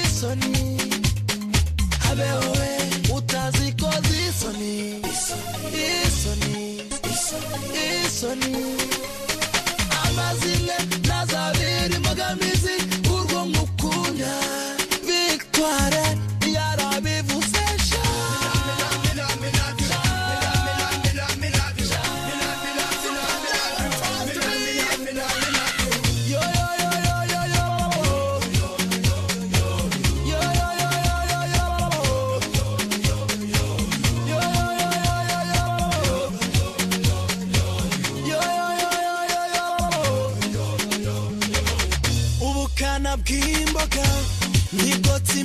isoni abewe utazikoze isoni amazile nazabiri mbogamizi urwo ngukunda Victoire yarabivuzesha bw'imboga ntigotse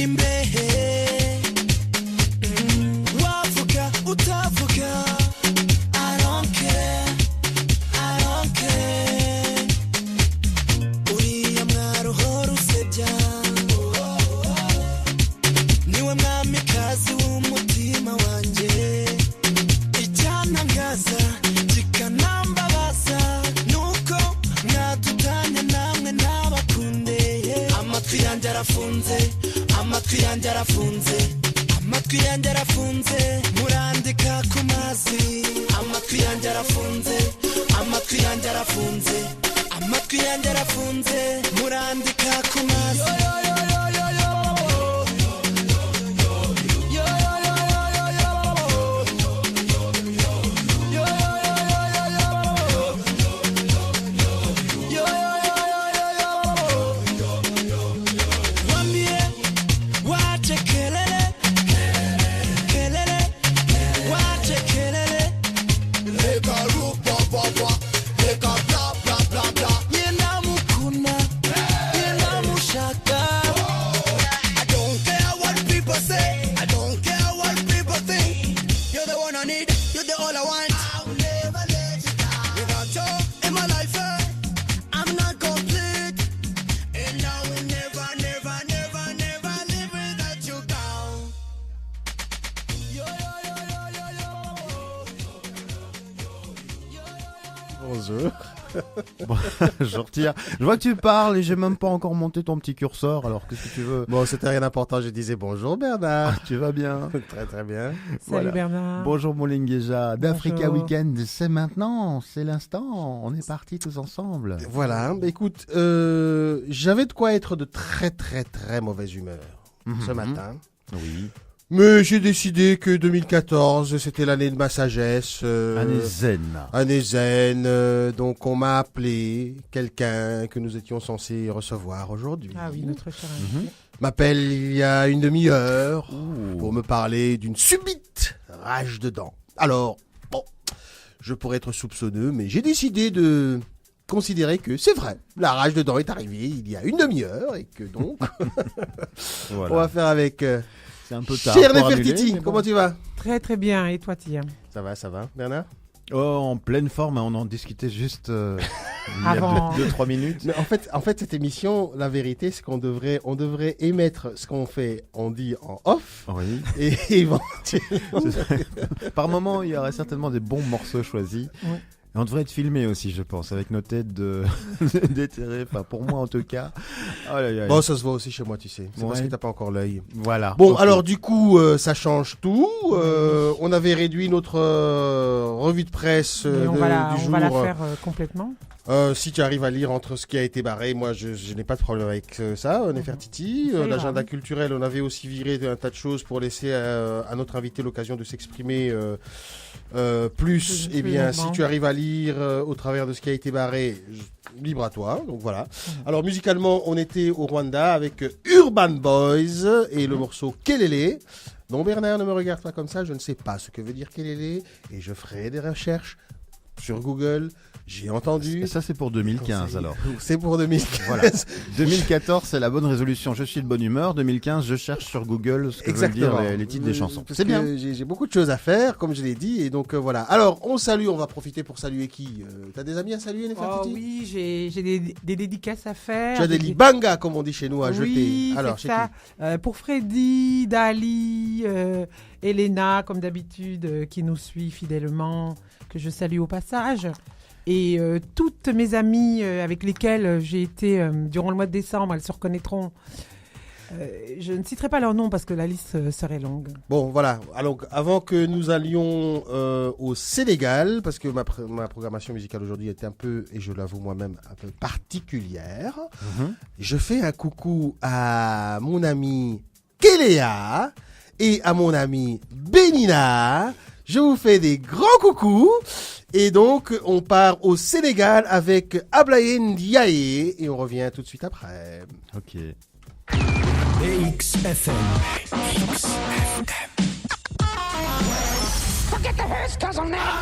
imbehe wavuga utavuga I don't care uriya mwaruhora usebya niwe mwamikazi w'umutima wanjye icyantangaza kikanambabaza nuko mwadutanye namwe n'abakundeye amatwi yanjye arafunze murandika ku mazi amatwi yanjye arafunze murandika ku mazi Je retire. Je vois que tu parles et j'ai même pas encore monté ton petit curseur. Alors qu'est-ce que tu veux? Bon, c'était rien d'important. Je disais bonjour Bernard. Tu vas bien? Très très bien. Salut Bernard. Bonjour Molengeja. d'Africa Bonjour. Weekend, c'est maintenant, c'est l'instant. On est partis tous ensemble. Voilà. Bah, écoute, j'avais de quoi être de très très très mauvaise humeur ce matin. Oui. Mais j'ai décidé que 2014, c'était l'année de ma sagesse. Année zen. Donc on m'a appelé, quelqu'un que nous étions censés recevoir aujourd'hui. Ah oui, notre cher ami. M'appelle il y a une demi-heure pour me parler d'une subite rage de dents. Alors, bon, je pourrais être soupçonneux, mais j'ai décidé de considérer que c'est vrai. La rage de dents est arrivée il y a une demi-heure et que donc, Voilà. on va faire avec... C'est un peu tard. Cher pour annuler, Nefertiti, mais bon. comment tu vas? Très très bien. Et toi, Tia? Ça va, Bernard? Oh, en pleine forme, on en discutait juste il y Avant. a 2-3 minutes. Mais en fait, cette émission, la vérité, c'est on devrait émettre ce qu'on fait, on dit en off, Oui. et éventuellement... Par moment, il y aurait certainement des bons morceaux choisis. Ouais. Et on devrait être filmé aussi, je pense, avec nos têtes déterrées. Enfin, pour moi, en tout cas. Oh là là. Bon, ça se voit aussi chez moi, tu sais. C'est parce Ouais. que t'as pas encore l'œil. Voilà. Bon, Ok. alors du coup, ça change tout. On avait réduit notre revue de presse Mais on du va la jour. faire complètement. Si tu arrives à lire entre ce qui a été barré, moi je n'ai pas de problème avec ça, Nefertiti. Ça ira, L'agenda oui. culturel, on avait aussi viré un tas de choses pour laisser à notre invité l'occasion de s'exprimer plus. Eh bien, si longuement. tu arrives à lire au travers de ce qui a été barré, libre à toi. Donc voilà. Alors musicalement, on était au Rwanda avec Urban Boys et le morceau Kelele. Non, Bernard, ne me regarde pas comme ça, je ne sais pas ce que veut dire Kelele et je ferai des recherches sur Google. J'ai entendu. Et ça, c'est pour 2015, alors. C'est pour 2015. Voilà. 2014, c'est la bonne résolution. Je suis de bonne humeur. 2015, je cherche sur Google ce que veulent dire les titres des chansons. Parce C'est que bien. J'ai beaucoup de choses à faire, comme je l'ai dit, et donc voilà. Alors, on va profiter pour saluer qui T'as des amis à saluer, Oh Nefertiti? oui, j'ai des dédicaces à faire. Tu as des libangas, comme on dit chez nous, à jeter. Oui, Alors, c'est ça. Pour Freddy, Dali, Elena, comme d'habitude, qui nous suit fidèlement, que je salue au passage. Et toutes mes amies avec lesquelles j'ai été durant le mois de décembre, elles se reconnaîtront. Je ne citerai pas leur nom parce que la liste serait longue. Bon, voilà. Alors, avant que nous allions au Sénégal, parce que ma programmation musicale aujourd'hui est un peu, et je l'avoue moi-même, un peu particulière, je fais un coucou à mon ami Kéléa et à mon ami Benina. Je vous fais des grands coucous. Et donc, on part au Sénégal avec Ablaye Ndiaye et on revient tout de suite après. Ok. BXFM. Forget the hearse, cause I'm not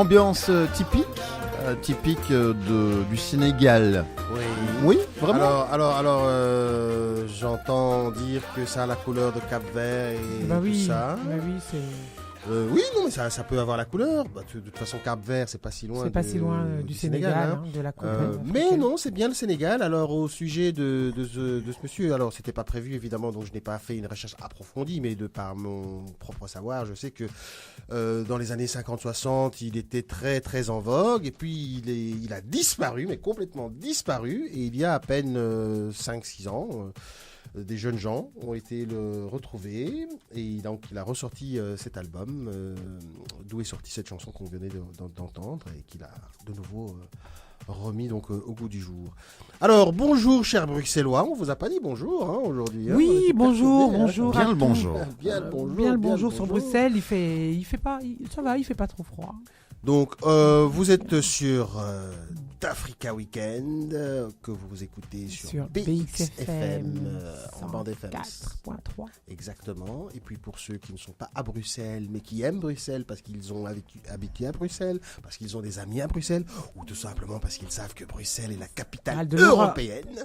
Ambiance typique typique du Sénégal. Oui. Oui, vraiment. Alors, j'entends dire que ça a la couleur de Cap-Vert et Bah tout oui, ça. bah oui, c'est Oui, non, mais ça peut avoir la couleur. Bah, de toute façon, Cap-Vert, c'est pas si loin. du Sénégal, hein. de la Coupe Mais africaine. non, c'est bien le Sénégal. Alors, au sujet de ce monsieur, alors c'était pas prévu évidemment, donc je n'ai pas fait une recherche approfondie, mais de par mon propre savoir, je sais que dans les années 50-60, il était très très en vogue, et puis il a disparu, mais complètement disparu, et il y a à peine 5-6 ans. Des jeunes gens ont été le retrouver et donc il a ressorti cet album d'où est sortie cette chanson qu'on venait d'entendre et qu'il a de nouveau remis donc au goût du jour. Alors bonjour chers Bruxellois, on vous a pas dit bonjour hein, aujourd'hui. Hein, Oui, bonjour. Bien le bonjour. Bien le bonjour sur Bruxelles. Il fait pas, ça va, il fait pas trop froid. Donc vous êtes sur d'Africa Weekend que vous écoutez sur BXFM en bande FM 4.3. Exactement. Et puis pour ceux qui ne sont pas à Bruxelles mais qui aiment Bruxelles parce qu'ils ont habité à Bruxelles, parce qu'ils ont des amis à Bruxelles ou tout simplement parce qu'ils savent que Bruxelles est la capitale européenne,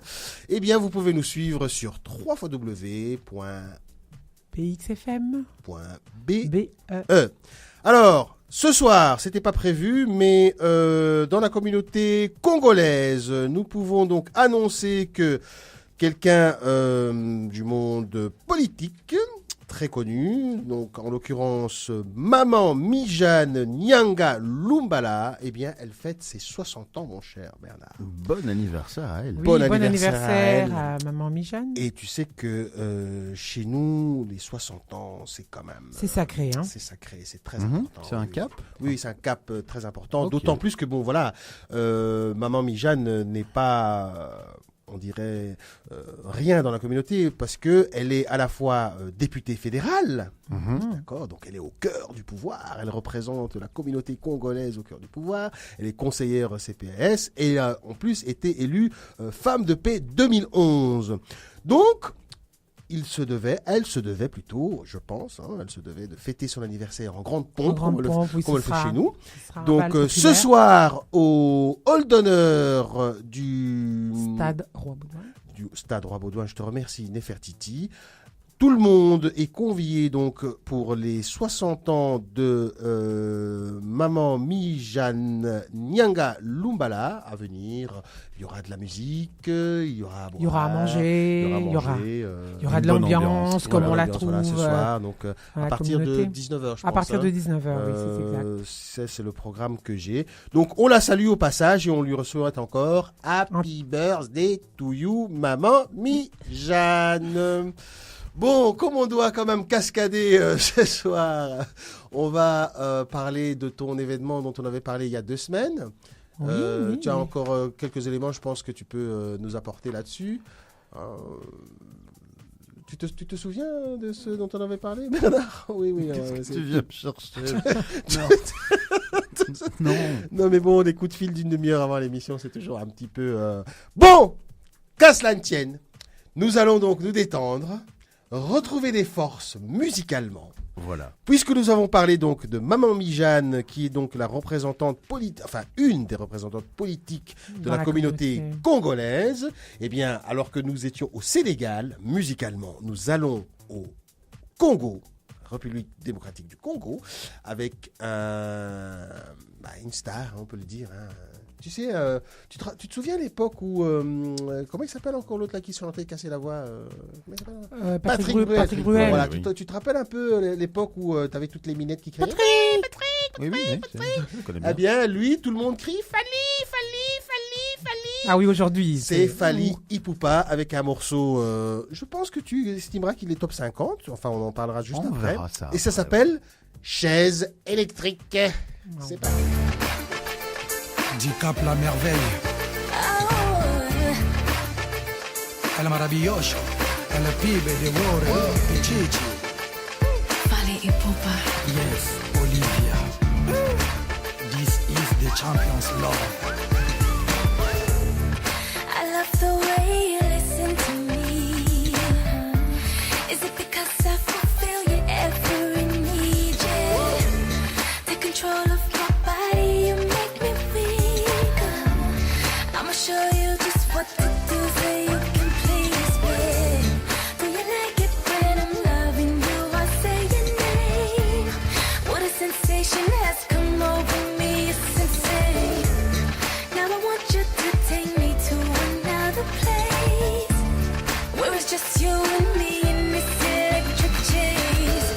eh bien vous pouvez nous suivre sur www.bxfm.be. Alors ce soir, c'était pas prévu, mais dans la communauté congolaise, nous pouvons donc annoncer que quelqu'un du monde politique, très connu, donc en l'occurrence Maman Mijane Nyanga Lumbala, eh bien elle fête ses 60 ans mon cher Bernard. Bon anniversaire à elle. Oui, Bon bon anniversaire anniversaire à à Maman Mijane. Et tu sais que chez nous, les 60 ans, c'est quand même... C'est sacré, hein. C'est sacré, c'est très important. C'est un oui. cap. Oui, c'est un cap très important. Ok. D'autant plus que, bon, voilà, Maman Mijane n'est pas... on dirait rien dans la communauté parce que elle est à la fois députée fédérale, d'accord, donc elle est au cœur du pouvoir, elle représente la communauté congolaise au cœur du pouvoir, elle est conseillère CPS et a en plus été élue femme de paix 2011. Donc elle se devait plutôt, je pense, elle se devait de fêter son anniversaire en grande pompe, comme elle le fait chez nous. Donc ce soir, au hall d'honneur du Stade Roi-Baudouin, je te remercie Nefertiti. Tout le monde est convié donc pour les 60 ans de Maman Mijane Nyanga Lumbala à venir. Il y aura de la musique, il y aura à boire, Il y aura à manger, il y aura de l'ambiance comme on la trouve ce soir. Donc à partir de 19h, je pense. À partir de 19h, oui, c'est exact. C'est le programme que j'ai. Donc on la salue au passage et on lui souhaite encore Happy Birthday to you, Maman Mijane. Bon, comme on doit quand même cascader ce soir, on va parler de ton événement dont on avait parlé il y a 2 semaines. Oui. Tu as encore quelques éléments, je pense que tu peux nous apporter là-dessus. Tu te souviens de ce dont on avait parlé, Bernard? Oui. Qu'est-ce que tu viens me chercher? Non, mais bon, les coups de fil d'une demi-heure avant l'émission, c'est toujours un petit peu... Bon, qu'à cela ne tienne, nous allons donc nous détendre, retrouver des forces musicalement. Voilà. Puisque nous avons parlé donc de Maman Mijane, qui est donc la représentante politique, enfin une des représentantes politiques de la communauté congolaise, eh bien, alors que nous étions au Sénégal, musicalement, nous allons au Congo, République démocratique du Congo, avec une star, on peut le dire. Tu sais, tu te souviens à l'époque où... comment il s'appelle encore l'autre là qui chantait, cassait la voix Patrick Bruel. Voilà, Oui. tu te rappelles un peu l'époque où tu avais toutes les minettes qui criaient Oui, je connais bien. Eh bien, lui, tout le monde crie Fali. Ah oui, aujourd'hui. C'est Fali Ipupa avec un morceau, je pense que tu estimeras qu'il est top 50. Enfin, on en parlera juste On après. verra ça Et ça après, s'appelle Chaise électrique. C'est parti. Du Cap la merveille. El maravilloso. El pibe de oro. Pichichi. Fali Ipupa. Yes, Olivia. This is the champion's love. I love the way you listen to me. Is it because I fulfill your every need? Yeah. Take control of my body, you make me feel. realization has come over me, it's insane. Now I want you to take me to another place where it's just you and me in this electric chase.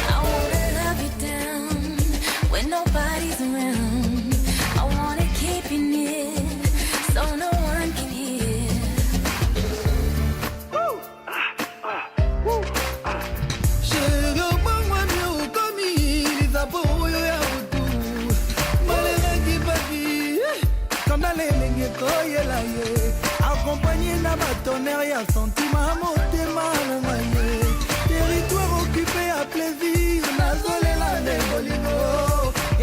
I wanna love you down when nobody's around. I wanna keep you near so no one can hear. Accompagné na tonnerre ya sentiment motema na ngai territoire occupé à plaisir nazolela nde bolingo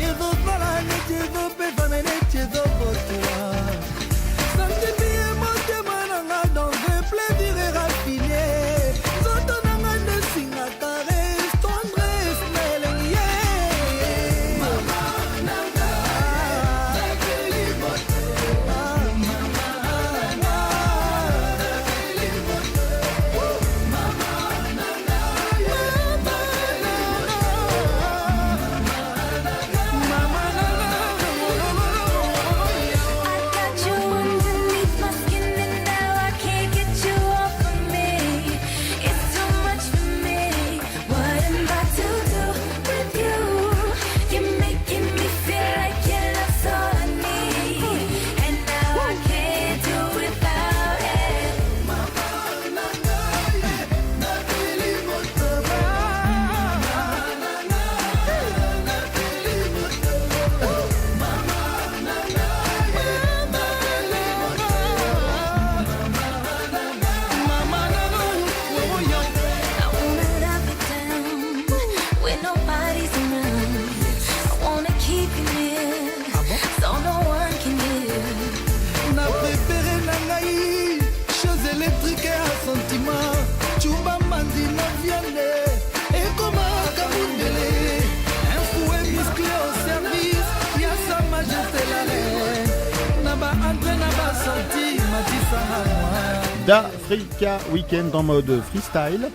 ezosala neti ezopesana neti ezokotela santilie motema na nga dans un plaisir raffiné nzoto na nga nde singa caresse tendresse melengie mama na nga napeli motema I got you underneath my skin and now I can't get you off of me. It's too much for me. What am I to do with you? You're making me feel like your love's all I need, and now I can't do without it. I wanna love you down when nobody's around. I wanna keep you near so no one can hear. na préféré na ngai chose électrique ya sentiment chumba mandi na viande ekomaka mundele un fouet musclé au service ya sa majesté la reine na baentre na basorti matisanga moi D'Africa Weekend en mode freestyle.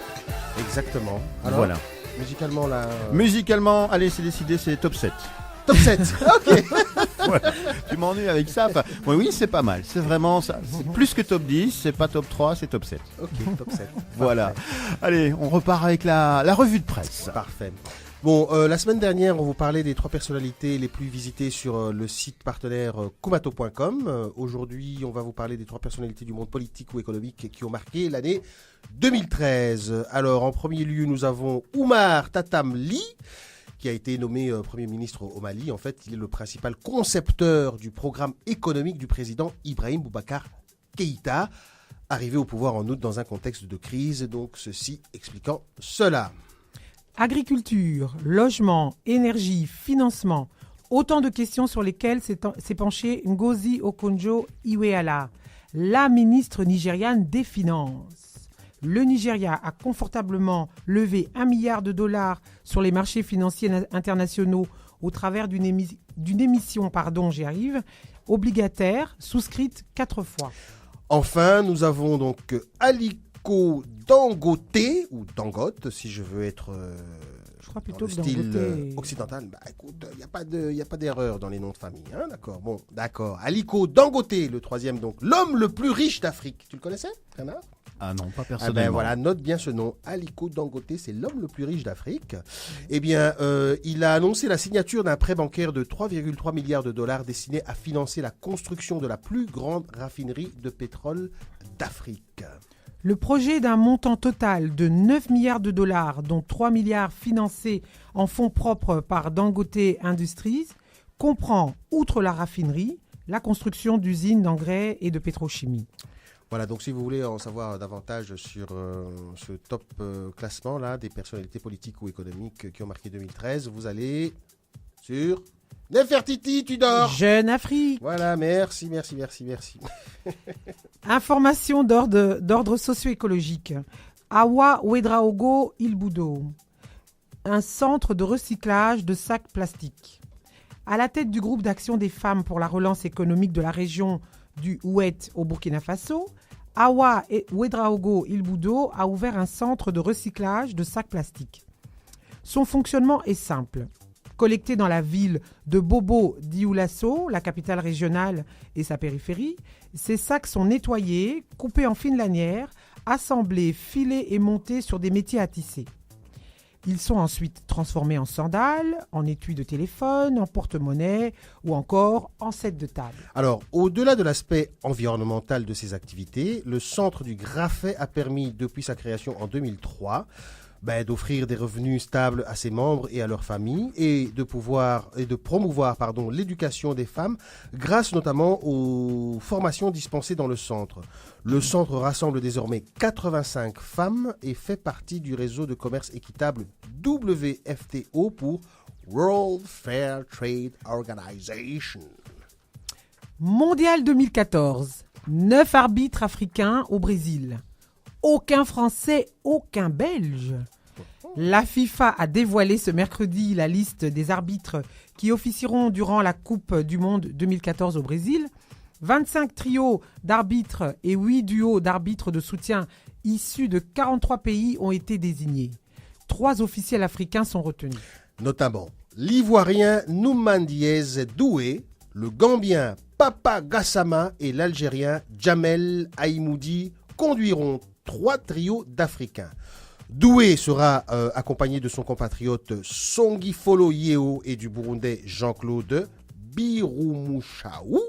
Exactement. Alors, Voilà. musicalement, là. Musicalement, allez, c'est décidé, c'est top 7. Top 7. Ok. Voilà. Tu m'ennuies avec ça. Enfin, oui, c'est pas mal. C'est vraiment ça. C'est plus que top 10, c'est pas top 3, c'est top 7. Ok, top 7. Voilà. Allez, on repart avec la revue de presse. Parfait. Bon, la semaine dernière, on vous parlait des 3 personnalités les plus visitées sur le site partenaire kumato.com. Aujourd'hui, on va vous parler des 3 personnalités du monde politique ou économique qui ont marqué l'année 2013. Alors, en premier lieu, nous avons Oumar Tatam Ly, qui a été nommé Premier ministre au Mali. En fait, il est le principal concepteur du programme économique du président Ibrahim Boubacar Keïta, arrivé au pouvoir en août dans un contexte de crise, donc ceci expliquant cela. Agriculture, logement, énergie, financement, autant de questions sur lesquelles s'est penchée Ngozi Okonjo-Iweala, la ministre nigériane des Finances. Le Nigeria a confortablement levé $1 milliard sur les marchés financiers internationaux au travers d'une émission obligataire souscrite 4 fois. Enfin, nous avons donc Aliko Dangote, ou Dangote, si je veux être Je crois dans plutôt le que style Dangote. occidental. Bah écoute, il n'y a pas d'erreur dans les noms de famille, hein, d'accord. Bon, d'accord. Aliko Dangote, le 3e, donc l'homme le plus riche d'Afrique. Tu le connaissais, Bernard ? Ah non, pas Ah personnellement. ben voilà, note bien ce nom. Aliko Dangote, c'est l'homme le plus riche d'Afrique. Eh bien, il a annoncé la signature d'un prêt bancaire de $3,3 milliards destiné à financer la construction de la plus grande raffinerie de pétrole d'Afrique. Le projet d'un montant total de $9 milliards, dont 3 milliards financés en fonds propres par Dangote Industries, comprend, outre la raffinerie, la construction d'usines d'engrais et de pétrochimie. Voilà, donc si vous voulez en savoir davantage sur ce top classement là des personnalités politiques ou économiques qui ont marqué 2013, vous allez sur Nefertiti, tu dors. Jeune Afrique. Voilà, merci. Information d'ordre socio-écologique. Awa Ouedraogo Ilboudo. un centre de recyclage de sacs plastiques. À la tête du groupe d'action des femmes pour la relance économique de la région du Oued au Burkina Faso, Awa Ouedraogo Ilboudo a ouvert un centre de recyclage de sacs plastiques. Son fonctionnement est simple. Collectés dans la ville de Bobo Dioulasso, la capitale régionale et sa périphérie, ces sacs sont nettoyés, coupés en fines lanières, assemblés, filés et montés sur des métiers à tisser. Ils sont ensuite transformés en sandales, en étui de téléphone, en porte-monnaie ou encore en set de table. Alors, au-delà de l'aspect environnemental de ces activités, le Centre du Graffet a permis, depuis sa création en 2003, d'offrir des revenus stables à ses membres et à leurs familles et de promouvoir l'éducation des femmes grâce notamment aux formations dispensées dans le centre. Le centre rassemble désormais 85 femmes et fait partie du réseau de commerce équitable WFTO pour World Fair Trade Organization. Mondial 2014, 9 arbitres africains au Brésil. Aucun Français, aucun Belge. La FIFA a dévoilé ce mercredi la liste des arbitres qui officieront durant la Coupe du Monde 2014 au Brésil. 25 trios d'arbitres et 8 duos d'arbitres de soutien issus de 43 pays ont été désignés. 3 officiels africains sont retenus. Notamment l'Ivoirien Noumandiez Doué, le Gambien Papa Gassama et l'Algérien Jamel Aïmoudi conduiront 3 trios d'Africains. Doué sera accompagné de son compatriote Songifolo Yeo et du Burundais Jean-Claude Birumuchaou.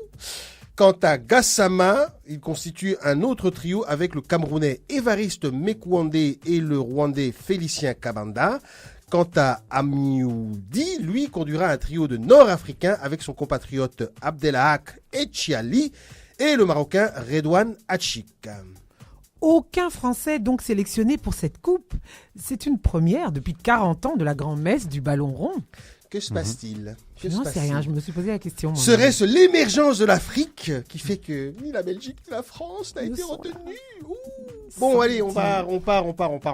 Quant à Gassama, il constitue un autre trio avec le Camerounais Évariste Mekwandé et le Rwandais Félicien Kabanda. Quant à Amioudi, lui conduira un trio de Nord-Africains avec son compatriote Abdelhak Etchiali et le Marocain Redouane Hachik. Aucun Français donc sélectionné pour cette coupe. C'est une première depuis 40 ans de la grand-messe du ballon rond. Que se passe-t-il? Je n'en sais rien, je me suis posé la question. Serait-ce l'émergence de l'Afrique qui fait que ni la Belgique ni la France n'a été retenue? Bon, allez, on part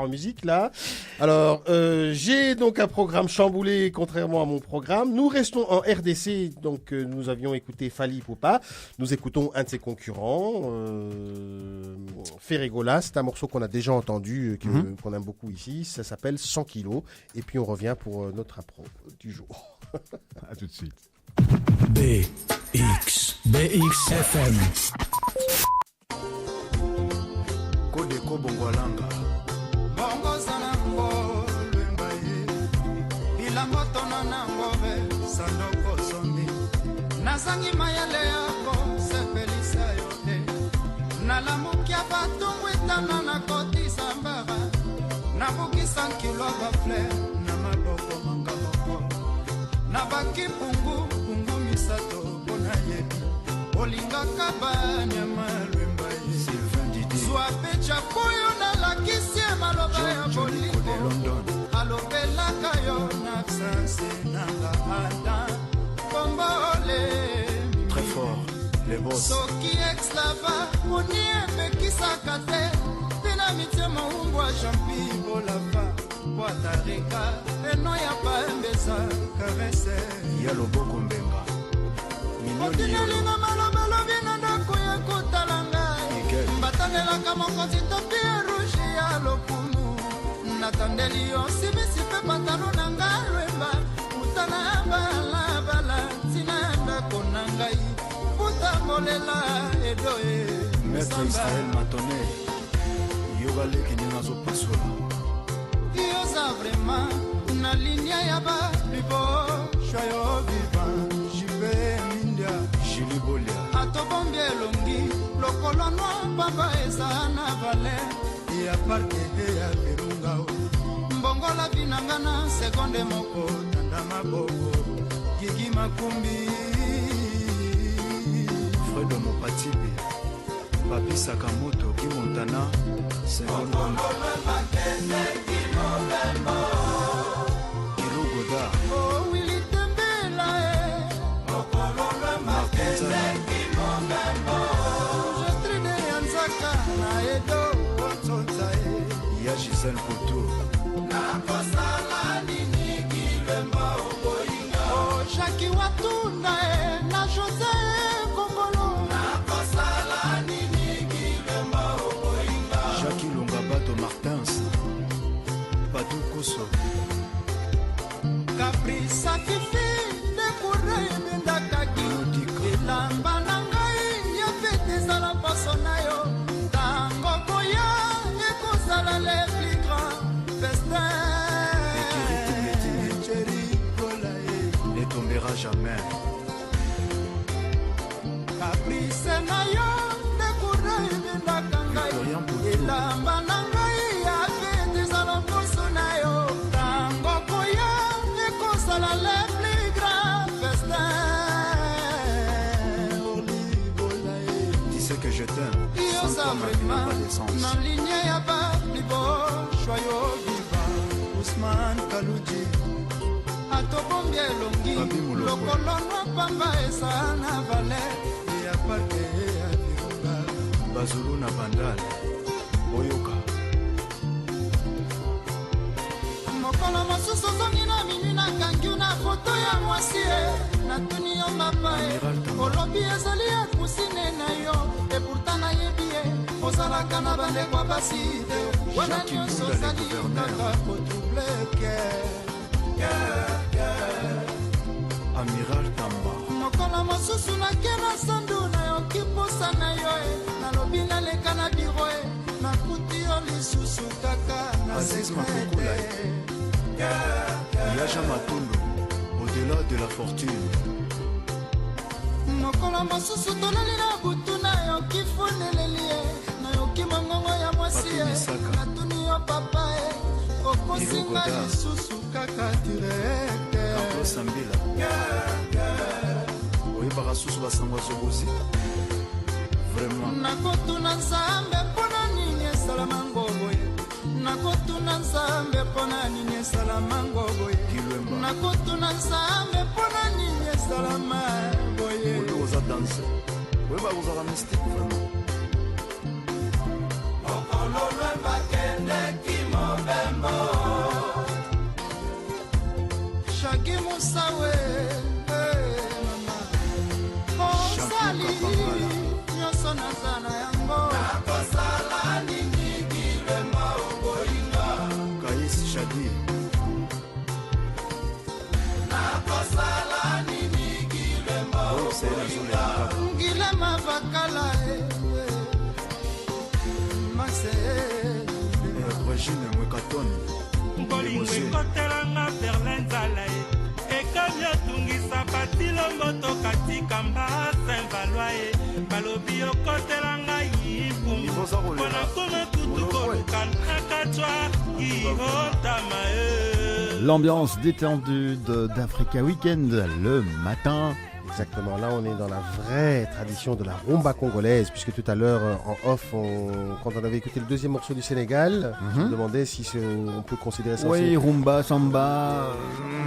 en musique là. Alors, j'ai donc un programme chamboulé contrairement à mon programme. Nous restons en RDC, donc nous avions écouté Fally Ipupa. Nous écoutons un de ses concurrents, Ferregola. C'est un morceau qu'on a déjà entendu, qu'on aime beaucoup ici. Ça s'appelle 100 kilos. Et puis on revient pour notre impro du jour. À tout de suite. BXFM. Kodeko bongolanga bongo sana ngolwe mbaye ila moto na ngove sandoko sombi nazangi mayele yako sepelisa yote nalamukia batungwitana na kotisa mbara nabukisa nkilo bafler na maboko mangamoko na bakipungu pungu misato bona yebi olingaka banyama lwembaye Swape chapoyo na la kisie maloba ya boliko alobelaka yo na absence na la ada Kombole Très fort, les boss. Soki ex-lava moni epekisaka te Pina mitie maumbwa champi bolava Watareka eno ya paembeza karese Ya loboko mbenga Otinelinga maloba lobi na ndako ya kotalanga Batanelaka mokonzi topi rouge ya lokumu Natandeli yo simisi pe pantalo na ngai lwemba Mutana bala tina ndako na ngai Puta molela edoe Maître Israël Matoné Yoga leki nina zo pasola Yoza vraiment na linia ya ba bibo Shoyo viva Jive mindia Jilibolia Atobombie longi Lokolo no baba eza na vale Ya parke ya virunga Mbongola binangana sekonde moko Tanda maboko Gigi makumbi Fredo Mopatibi Papi Sakamoto Kimontana Sekonde Kilo Goda Oh Willy Tembela Makenza Jestride Yanzaka na edo Otsotsa Ya Gisèle Couture Na kosala nini sakifi ndekura ebendakaki elamba na ngai ya fete ezala poso na yo ntango koya ekozala le plus grand festin ne tombera jamais. caprice na yo ndekura ebendaka ngai elamba na ngai ya fete ezala poso na yo ntango koya ekozala le plus grand festin Tu sais que je t'aime. Sans toi, ma vie n'a pas de sens. na ligne ya bablibo shwayo viva Ousmane Kaluji atokombi elongi Babi Muloko. lokolo nwa pamba eza na vale ya parke ya virunga Bazulu na Bandal. Boyoka. mokolo mosusu ozongi na minu nakangi na foto ya mwasi e natuni yo mapa e olobi ezali ya kusine na yo epourta nayebi ye ozalaka na bandekwa basi te wana nyonso ozali kaka kotrouble ke Amiral Tamba. mokolo mosusu nake na sandu nayoki posa na yo e nalobi naleka na biro e nakuti yo lisusu kaka na Aziz Makukula. Yaja Matondo. Au-delà de la fortune. mokolo mosusu tolali na butu nayoki foneleli e nayoki mongongo ya mwasi e Papi Misaka. natuni yo papa e okosinga Ivokoda. lisusu kaka direke Carlos Sambila. Oyebaka susu basangwa zobozi. Vraiment. nakotuna nzambe mpona nini esalama ngoboye nakotuna nzambe mpona nini esalama ngoboye Kilwemba. nakotuna nzambe mpona nini esalama boye Oyo oza danse. Oyebaka kozala mystique vraiment. mokolo lwembakendeki mobembo shaki mosawe mama osali Kapangala. nyonso naza na yango nakosala nini kilwemba oboyinga Kais Shadi. nakosala nini kilwemba Oyo Seyela Zule ya Kaka. ngilema bakala mase Regine Mwekatoni. bolingo ekotelanga berlin nzala ye ekami otungisa batilomboto katikamba saint valoi ye balobi okotelanga yipumu Iboza kolela. mpona koma kutu koluka nakatwa kiotama ye L'ambiance détendue d'Africa Weekend le matin. Exactement, là on est dans la vraie tradition de la rumba congolaise, puisque tout à l'heure en off, quand on avait écouté le deuxième morceau du Sénégal, je me demandais si on peut considérer ça Oui, aussi. rumba, samba,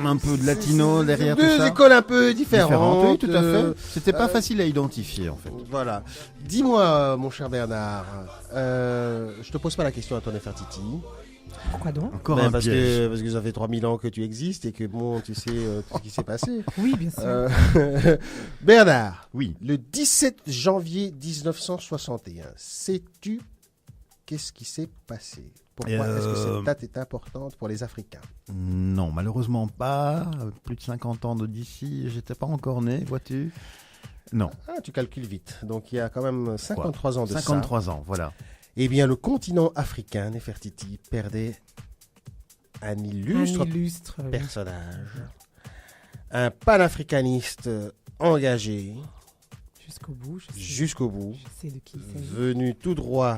un peu de latino derrière tout Deux ça. écoles un peu différentes. Oui, tout à fait. C'était pas facile à identifier en fait. Voilà. Dis-moi, mon cher Bernard, je te pose pas la question à ton Nefertiti. Pourquoi donc? Encore Ben, un parce piège. que ça fait 3000 ans que tu existes et que bon, tu sais tout ce qui s'est passé. Oui, bien sûr. Bernard, Oui. le 17 janvier 1961, sais-tu qu'est-ce qui s'est passé? Pourquoi est-ce que cette date est importante pour les Africains? Non, malheureusement pas. Plus de 50 ans d'ici, j'étais pas encore né, vois-tu? Non. Ah, tu calcules vite. Donc il y a quand même 53 ans de 53 ans, voilà. ça. Eh bien, le continent africain, Nefertiti, perdait un illustre personnage, un panafricaniste engagé Jusqu'au bout, je sais, jusqu'au bout, je sais de qui il s'agit. venu tout droit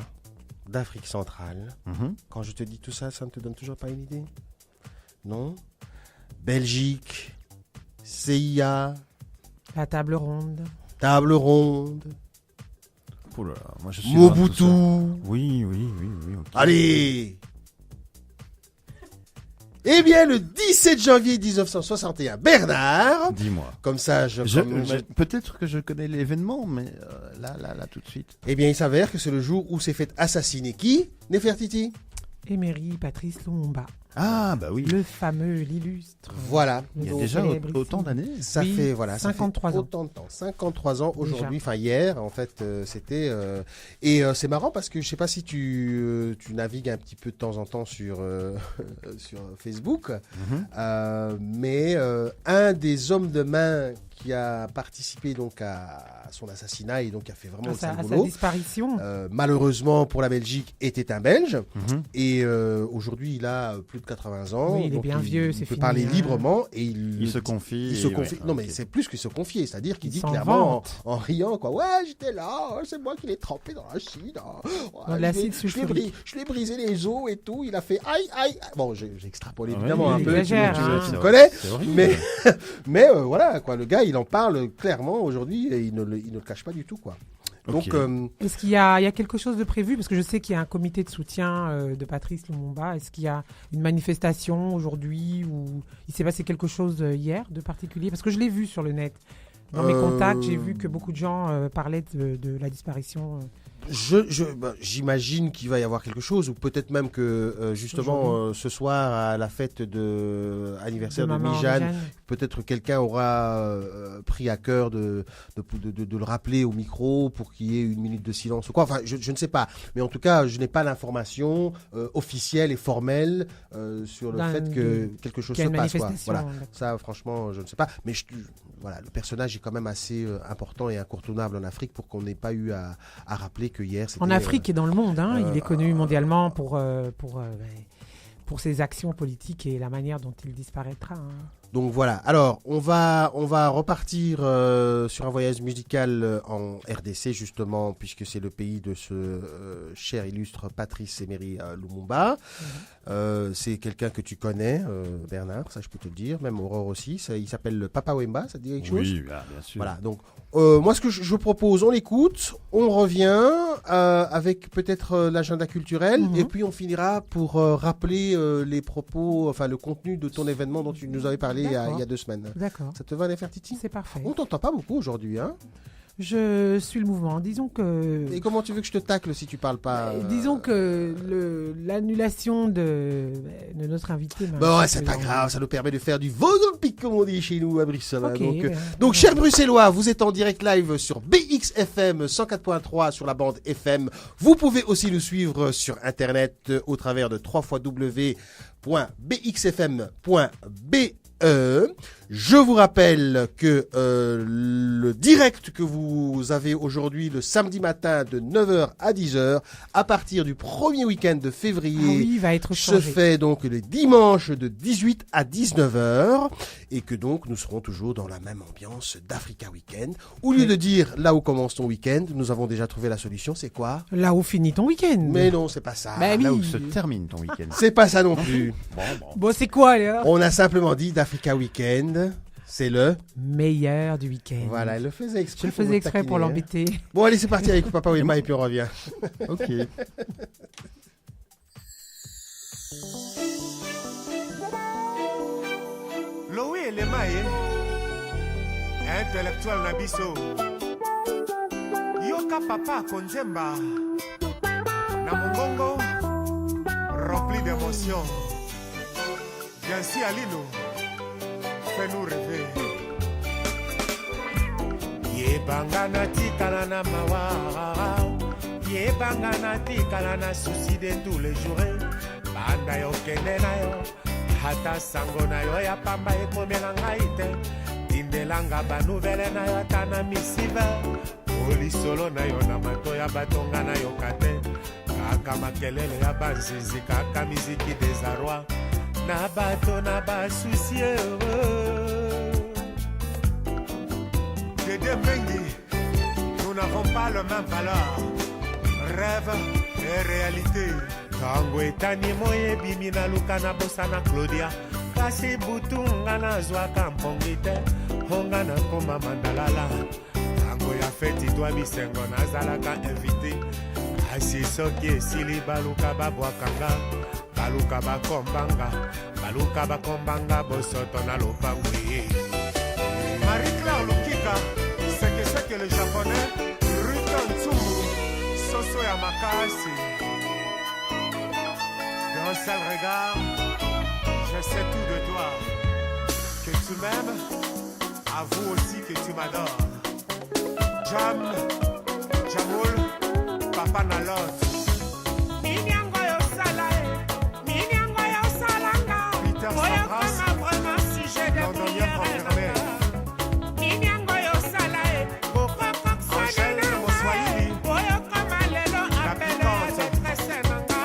d'Afrique centrale. Mhm. Quand je te dis tout ça, ça ne te donne toujours pas une idée? Non? Belgique, CIA, La table ronde. table ronde, Oh là là, moi je suis Mobutu. Oui. Ok. Allez! Eh bien, le 17 janvier 1961, Bernard, Dis-moi. comme ça, Peut-être que je connais l'événement, mais là, tout de suite. eh bien, il s'avère que c'est le jour où s'est fait assassiner qui, Nefertiti? Emery Patrice Lumumba. Ah, bah oui. Le fameux, l'illustre. Voilà. Il y a Donc, déjà célèbre autant ici. d'années. Ça Oui, fait voilà, ça 53 fait ans. autant de temps. 53 ans aujourd'hui, Déjà. enfin hier en fait, c'était et c'est marrant parce que je sais pas si tu navigues un petit peu de temps en temps sur sur Facebook, mais un des hommes de main qui a participé donc à son assassinat et donc a fait vraiment le sale À sa boulot. disparition. Malheureusement pour la Belgique était un Belge et aujourd'hui il a plus de 80 ans. Oui, il est donc bien vieux, il c'est peut fini, parler hein. librement et il se confie. il se et confie. ouais, Non, ok. mais c'est plus que se confier. C'est-à-dire qu'il Il dit s'en clairement vante. en riant, quoi. Ouais, j'étais là, c'est moi qui l'ai trempé dans l'acide. Dans l'acide sulfurique. Je l'ai brisé les os et tout. Il a fait aïe, aïe. Bon, j'ai extrapolé Ouais, évidemment il un peu. exagère, tu hein. me C'est connais. C'est horrible. Mais voilà, quoi. Le gars, il en parle clairement aujourd'hui et il ne le cache pas du tout, quoi. Donc, Ok. Est-ce qu'il y a quelque chose de prévu? Parce que je sais qu'il y a un comité de soutien de Patrice Lumumba. Est-ce qu'il y a une manifestation aujourd'hui ou il s'est passé quelque chose hier de particulier? Parce que je l'ai vu sur le net. Dans mes contacts, j'ai vu que beaucoup de gens parlaient de la disparition. j'imagine qu'il va y avoir quelque chose, ou peut-être même que justement ce soir à la fête de anniversaire de maman Mijane, Mijane. peut-être quelqu'un aura pris à cœur de le rappeler au micro pour qu'il y ait une minute de silence ou quoi. Enfin, je ne sais pas. Mais en tout cas, je n'ai pas l'information officielle et formelle sur le fait que quelque chose qu'il y se a une passe, quoi. manifestation, Voilà. d'accord. Ça, franchement, je ne sais pas. Mais voilà, le personnage est quand même assez important et incontournable en Afrique pour qu'on n'ait pas eu à rappeler que hier, c'était... En Afrique et dans le monde, hein, il est connu mondialement pour ses actions politiques et la manière dont il disparaîtra. Hein. Donc voilà. Alors, on va repartir sur un voyage musical en RDC, justement, puisque c'est le pays de ce cher illustre Patrice Emery Lumumba. C'est quelqu'un que tu connais, Bernard, ça je peux te le dire, même Aurore aussi. Il s'appelle Papa Wemba, ça te dit quelque chose? Oui, bien sûr. Voilà, donc moi ce que je propose, on l'écoute, on revient avec peut-être l'agenda culturel et puis on finira pour rappeler les propos, enfin le contenu de ton événement dont tu nous avais parlé il y a 2 semaines. D'accord. Ça te va, Nefertiti? C'est parfait. On t'entend pas beaucoup aujourd'hui, hein? Je suis le mouvement. Disons que... Et comment tu veux que je te tacle si tu parles pas Disons que l'annulation de notre invité... Bon, ouais, c'est pas grave, ça nous permet de faire du Vogelpic, comme on dit chez nous à Bruxelles. Ok, Donc, chers Bruxellois, vous êtes en direct live sur BXFM 104.3 sur la bande FM. Vous pouvez aussi nous suivre sur Internet au travers de www.bxfm.be. Je vous rappelle que le direct que vous avez aujourd'hui le samedi matin de 9h à 10h à partir du premier week-end de février il va être se changé. fait donc les dimanches de 18 à 19h et que donc nous serons toujours dans la même ambiance d'Africa Weekend. Au lieu de dire là où commence ton week-end, nous avons déjà trouvé la solution, c'est quoi? Là où finit ton week-end. Mais non, c'est pas ça. Bah oui. Là où se termine ton week-end. C'est pas ça non plus. Bon, c'est quoi alors? On a simplement dit d'Africa Weekend, c'est le... Meilleur du week-end. Voilà, elle le faisait exprès. Je le faisais exprès pour taquiner, hein. l'embêter. Bon, allez, c'est parti avec Papa Wemba et puis on revient. Ok. lowi elema ye intellectuel na biso yoka papa konzemba na mongongo rempli d'émotion Yancy Alino fais-nous rêver yebanga natikala na mawa yebanga natikala na souci de tous les jours banda yo kende na yo ata sango na yo ya pamba ekomela ngai te tindelanga banouvele na yo ata na misive olisolo na yo na mato ya batonga na yo kate kaka makelele ya banzinzi kaka miziki desaroi na bato na basusie Dédé Mengi, nous n'avons pas le même valeur rêve et réalité tango etani moyebi mina luka na bosana Claudia kasi butunga nazwaka mpongi te honga na koma mandalala tango ya feti twa bisengo nazalaka invité kasi soki esili baluka babwakanga baluka bakombanga bosoto na lopango ye Marie-Claire Lukika c'est que le japonais Ruta Ntsumu soso ya makasi un seul regard, je sais tout de toi. Que tu m'aimes, avoue aussi que tu m'adores. Jam, Jamoul, Papa Nalot. Minyango yo sala e, minyango yo salanga. Peter Oyo Sampras, kama vraiment sujet de londonien confirmé. prière. Minyango yo sala e, kokoko Angèle sone Moswahili, nanga. Oyo kama lelo appelé piquante. détresse nanga.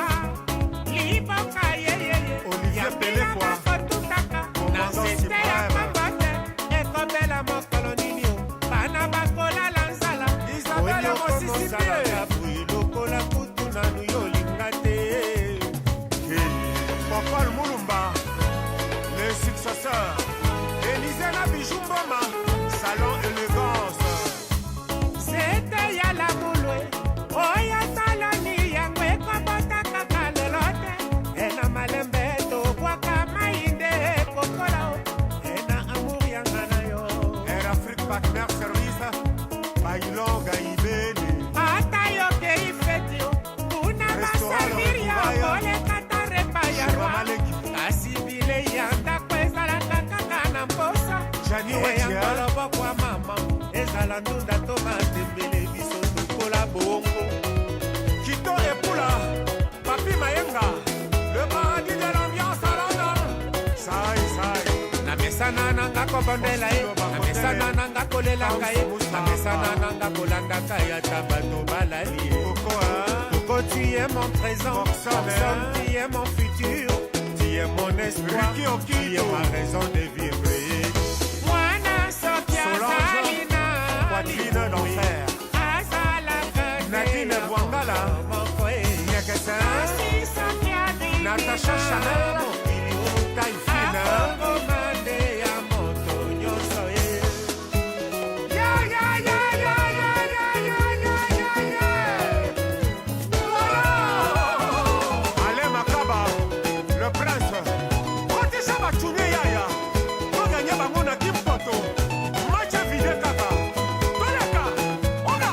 Liboka ye ye ye. Olivier Péléfoy, Kotutaka, na commandant site ya suprême. Mambote, ekobela mokolo nini o, bana bakolala nzala. Isabelle Mosisipi, lokola kutu nanu yolinga te. Popol Mulumba, le successeur. Élisée na Bijou Mboma, salon élégance. Sete ya la mulwe, oya taloni yango ekobota kaka lelo te. Ena malembe tobwaka mainde kokola o, ena amour yanga na yo. Air Afrique Partenaire Service, Bailonga Ibeni. Ata yo kei feti o, kuna Restaurant basabiri ya Lobubaya. kolekata repa ya Shiva roi. Maleki, Kasi bile ya ndako ezalaka kaka na mposa. Jani Eya Wetia, loboko ya mama ezala ndunda to matembele biso tokola bongo. Kito Epula, Papi Mayenga, le paradis de l'ambiance à London. Sai, sai. Na mesana nanga kobondela ye, na mesana nanga kolelaka ye, na mesana nanga kolandaka ye ata bato balali ye. Coco, hein? Coco, tu es mon présent, Morceau, Morceau, hein? tu es mon futur, tu es mon espoir, Ricky tu Okito. es ma raison de vivre. Mwana Sophia Solange, Salina, Poitrine d'enfer. azalaka te Nadine Bwangala, moko ye. Nyakessin, Asi Sophia Dina, Natacha Chanel, taille fine. akongomande ya moto nyonso ye. Ya, ya, ya, ya, ya, ya, ya, ya, ya, ya. Voilà. Alain Makaba, le prince. Otisha Bachunye Yaya. Oganya bango na Kimpoto. Match vide kaka. Toleka. Ona.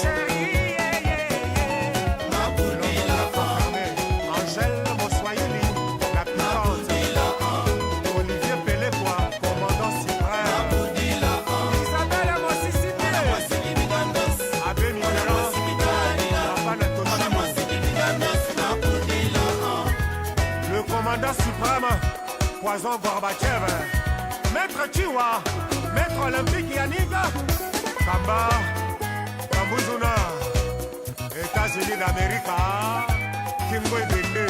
Chérie, yeah, yeah, yeah. Angèle Moswahili, la piquante. Olivier Péléfoy, commandant suprême. Isabelle Mosisipi, Abbé Mitterrand, Papa Natoshimo. Le commandant suprême, Poison Gorbatchev. Maître Chiwa, Maître Olympique Yannick. Kamba, Kambuzuna. États-Unis d'Amérique. Kimbo Ebende.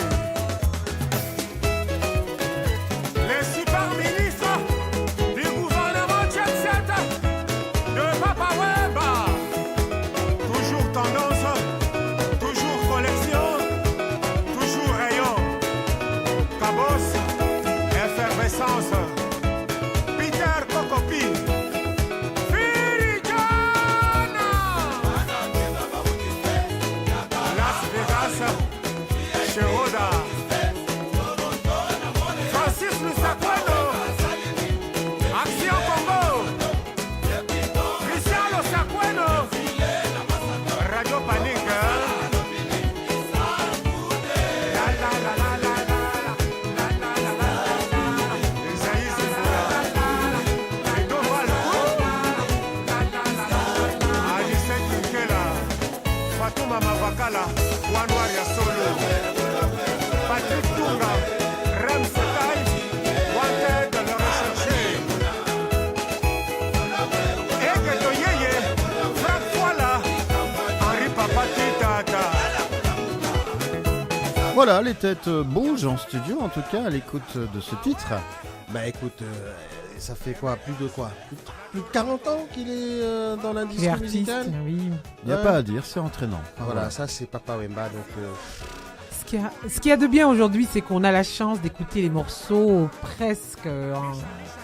Les super ministres du gouvernement Jet-Set de Papa Wemba. Toujours tendance, toujours collection, toujours rayon. Cabos, effervescence. Peter Kokopi. Firijana. Las Vegas, chez Oda. Francis Lusakwano. Action Congo. Christian Lusakwano. Radio Panique. La la la la la la la la la la la. Esaïe Zimboula. Edo Walou. Alice Kinkela. Fatouma Mavakala. Wanwar ya Solo. Patrick Tunga. Rem Sekai. Wanted de le rechercher. Ege Toyeye. Frank Fouala. Henri Papati Tata. Voilà, les têtes bougent en studio, en tout cas, à l'écoute de ce titre. Bah écoute, ça fait quoi plus de 40 ans qu'il est dans Il est l'industrie artiste, musicale. oui. Il n'y a Ouais. pas à dire, c'est entraînant. Voilà, ça c'est Papa Wemba. Donc Ce qu'il y a de bien aujourd'hui, c'est qu'on a la chance d'écouter les morceaux presque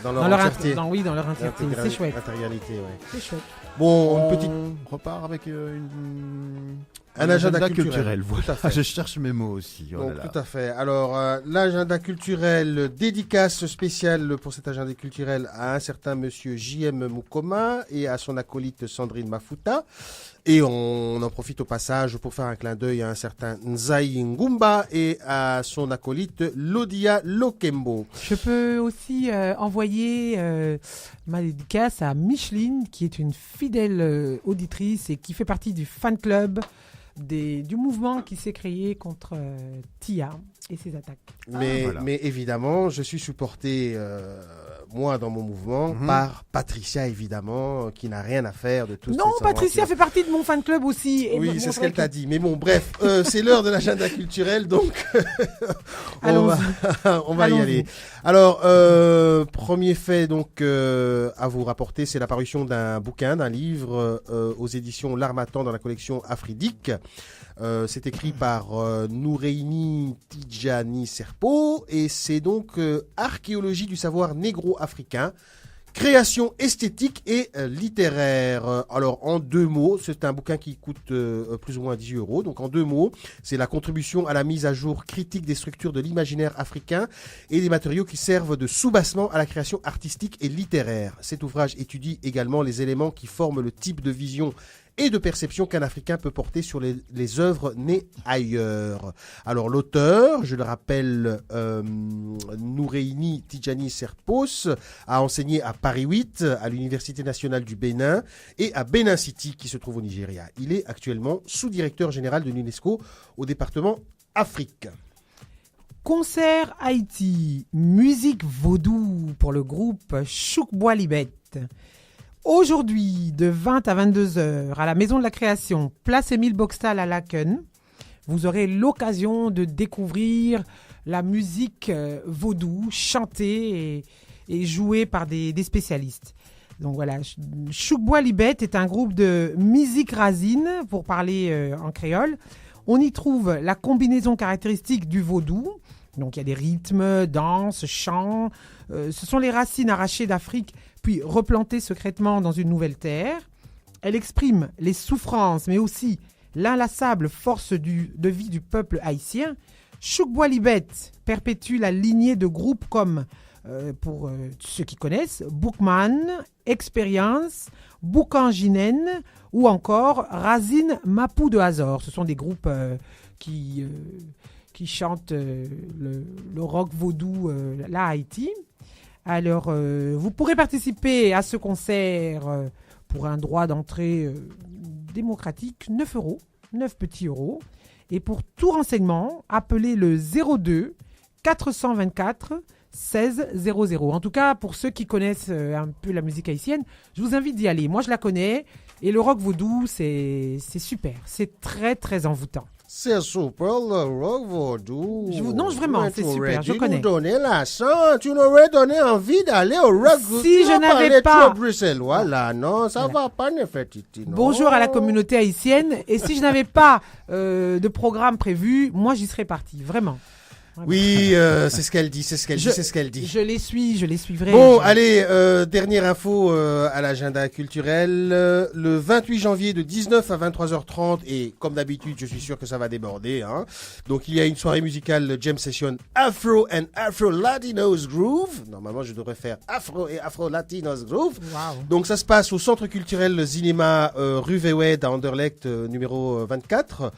dans dans leur leur entièreté. dans leur entièreté. C'est chouette. Intégralité, ouais. C'est chouette. Bon, On une petite. repart avec une Un agenda culturel. Voilà. Tout à fait. Je cherche mes mots aussi. Oh Donc, là là. tout à fait. Alors, l'agenda culturel, dédicace spéciale pour cet agenda culturel à un certain monsieur J.M. Mukoma et à son acolyte Sandrine Mafuta. Et on en profite au passage pour faire un clin d'œil à un certain Nzai Ngumba et à son acolyte Lodia Lokembo. Je peux aussi envoyer ma dédicace à Micheline, qui est une fidèle auditrice et qui fait partie du fan club du mouvement qui s'est créé contre Tia et ses attaques. Mais évidemment, je suis supporté, moi, dans mon mouvement, par Patricia, évidemment, qui n'a rien à faire de tout ça. Non, Patricia fait partie de mon fan club aussi. Et oui, c'est ce qu'elle t'a dit. Mais bon, bref, c'est l'heure de l'agenda culturel, donc on va y aller. Alors, premier fait donc à vous rapporter, c'est l'apparition d'un bouquin, d'un livre aux éditions L'Harmattan dans la collection Afridique. C'est écrit par Noureini Tidjani Serpo et c'est donc archéologie du savoir négro-africain, création esthétique et littéraire. Alors en 2 mots, c'est un bouquin qui coûte plus ou moins 10 €. Donc en 2 mots, c'est la contribution à la mise à jour critique des structures de l'imaginaire africain et des matériaux qui servent de soubassement à la création artistique et littéraire. Cet ouvrage étudie également les éléments qui forment le type de vision et de perception qu'un Africain peut porter sur les œuvres nées ailleurs. Alors l'auteur, je le rappelle, Noureini Tidjani Serpos, a enseigné à Paris 8, à l'Université nationale du Bénin et à Benin City qui se trouve au Nigeria. Il est actuellement sous-directeur général de l'UNESCO au département Afrique. Concert Haïti, musique vaudou pour le groupe Choukbois Libet. Aujourd'hui, de 20 à 22 heures, à la Maison de la Création, place Émile Boxtal à Laken, vous aurez l'occasion de découvrir la musique vaudou, chantée et jouée par des spécialistes. Donc voilà, Choukbois Libet est un groupe de musique racine, pour parler en créole. On y trouve la combinaison caractéristique du vaudou. Donc il y a des rythmes, danses, chants. Ce sont les racines arrachées d'Afrique puis replantées secrètement dans une nouvelle terre. Elle exprime les souffrances, mais aussi l'inlassable force de vie du peuple haïtien. Choukbois Libet perpétue la lignée de groupes comme, pour ceux qui connaissent, Boukman, Expérience, Boukanginen ou encore Razine Mapou de Hazor. Ce sont des groupes qui chantent le rock vaudou là à Haïti. Alors, vous pourrez participer à ce concert pour un droit d'entrée démocratique, 9 €, 9 petits euros. Et pour tout renseignement, appelez le 02 424 16 00. En tout cas, pour ceux qui connaissent un peu la musique haïtienne, je vous invite d'y aller. Moi, je la connais. Et le rock vaudou, c'est super. C'est très, très envoûtant. C'est super, le rock vaudou. Non, vraiment, c'est super, je connais. Tu nous donnais la sang, tu n'aurais donné envie d'aller au rock vaudou. Si je n'avais pas... bruxellois, là, non, ça va pas, Nefertiti, non. Bonjour à la communauté haïtienne. Et si je n'avais pas de programme prévu, moi, j'y serais partie, vraiment. Oui, c'est ce qu'elle dit, c'est ce qu'elle dit. Je les suivrai. Bon, allez, dernière info à l'agenda culturel. Le 28 janvier de 19 à 23h30, et comme d'habitude, je suis sûr que ça va déborder. Hein. Donc, il y a une soirée musicale Jam Session Afro and Afro Latinos Groove. Normalement, je devrais faire Afro et Afro Latinos Groove. Wow. Donc, ça se passe au Centre culturel Cinéma rue Vewed à Anderlecht, numéro 24.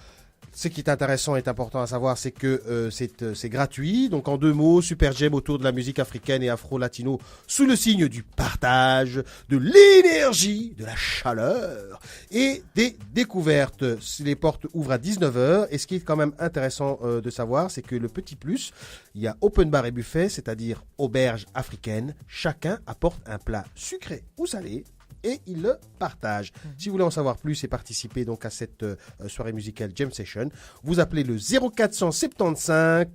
Ce qui est intéressant et important à savoir, c'est que c'est gratuit. Donc en 2 mots, super jam autour de la musique africaine et afro-latino sous le signe du partage, de l'énergie, de la chaleur et des découvertes. Les portes ouvrent à 19h. Et ce qui est quand même intéressant de savoir, c'est que le petit plus, il y a open bar et buffet, c'est-à-dire auberge africaine. Chacun apporte un plat sucré ou salé et il le partage. Si vous voulez en savoir plus et participer donc à cette soirée musicale Jam Session, vous appelez le 0475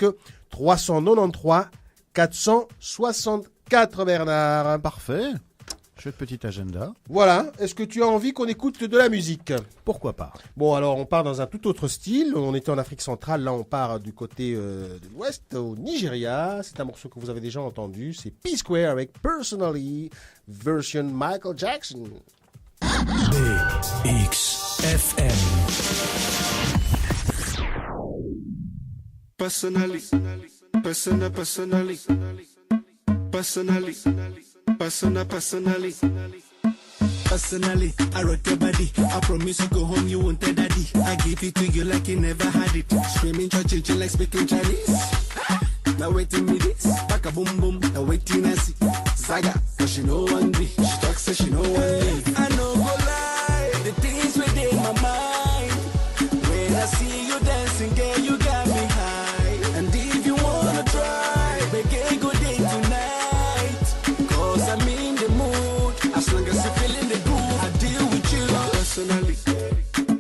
393 464 Bernard. Parfait. Chouette petit agenda. Voilà. Est-ce que tu as envie qu'on écoute de la musique ? Pourquoi pas ? Bon, alors on part dans un tout autre style. On était en Afrique centrale. Là, on part du côté de l'ouest, au Nigeria. C'est un morceau que vous avez déjà entendu. C'est P-Square avec Personally, version Michael Jackson. BXFM. personally, personally, personally. Personally, I wrote your body. I promise you go home, you won't tell daddy. I give it to you like you never had it. Screaming, churching, like speaking Chinese. Now waiting me this, back a boom boom. Now waiting I see Saga, cause she know one day. She talks so she know one day. I know go lie, the things within my mind. When I see you dancing, girl, you got me high. And if you wanna try, make go day tonight. Cause I'm in the mood, as long as you feeling the groove, I deal with you. Personally,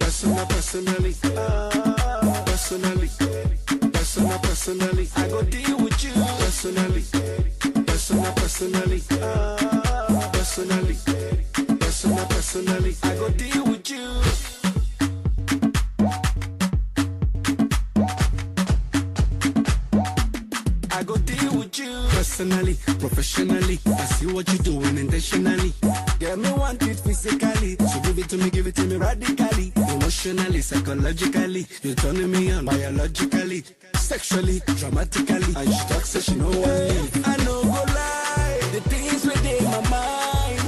personally, personally, I go deal with you. Personally, personally, I go deal with you. I go deal with you. Personally, professionally, I see what you're doing intentionally. Girl, me want it physically, so give it to me radically. Emotionally, psychologically, you're turning me on biologically, sexually, dramatically. And she talks so she know what I know go lie, the things within my mind.